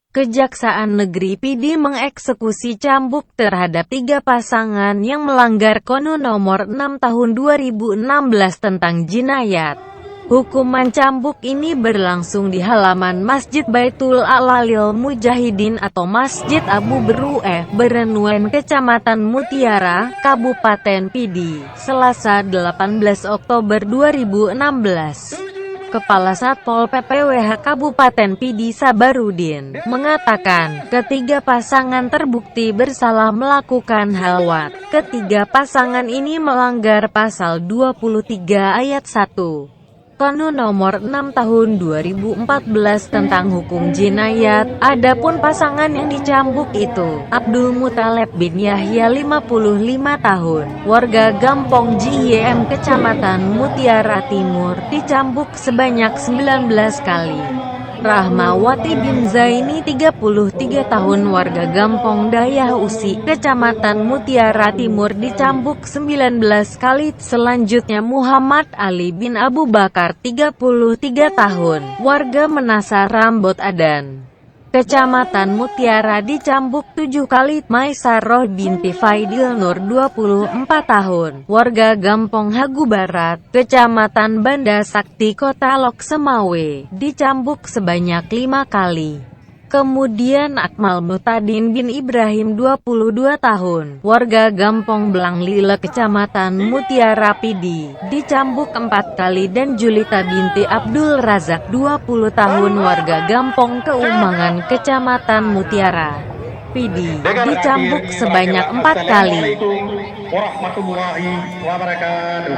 Kejaksaan Negeri Pidi mengeksekusi cambuk terhadap 3 pasangan yang melanggar Konun Nomor 6 Tahun 2016 tentang jinayat. Hukuman cambuk ini berlangsung di halaman Masjid Baitul A'lalil Mujahidin atau Masjid Abu Beru'eh, Berenuen, Kecamatan Mutiara, Kabupaten Pidi, Selasa 18 Oktober 2016. Kepala Satpol PPWH Kabupaten Pidi Sabarudin mengatakan, ketiga pasangan terbukti bersalah melakukan halwat. Ketiga pasangan ini melanggar pasal 23 ayat 1 Konun Nomor 6 Tahun 2014 tentang hukum jinayat. Adapun pasangan yang dicambuk itu, Abdul Muthaleb bin Yahya 55 tahun, warga Gampong JIM Kecamatan Mutiara Timur, dicambuk sebanyak 19 kali. Rahmawati bin Zaini 33 tahun, warga Gampong Dayah Usi, Kecamatan Mutiara Timur, dicambuk 19 kali. Selanjutnya Muhammad Ali bin Abu Bakar 33 tahun, warga Menasa Rambut Adan, Kecamatan Mutiara, dicambuk 7 kali. Maisaroh binti Faidil Nur 24 tahun, warga Gampong Hagu Barat, Kecamatan Banda Sakti, Kota Lok Semawe, dicambuk sebanyak 5 kali. Kemudian Akmal Mutadin bin Ibrahim 22 tahun, warga Gampong Belang Lile, Kecamatan Mutiara Pidi, dicambuk 4 kali. Dan Julita binti Abdul Razak 20 tahun, warga Gampong Keumangan, Kecamatan Mutiara Pidi, dicambuk sebanyak 4 kali. Assalamualaikum warahmatullahi wabarakatuh.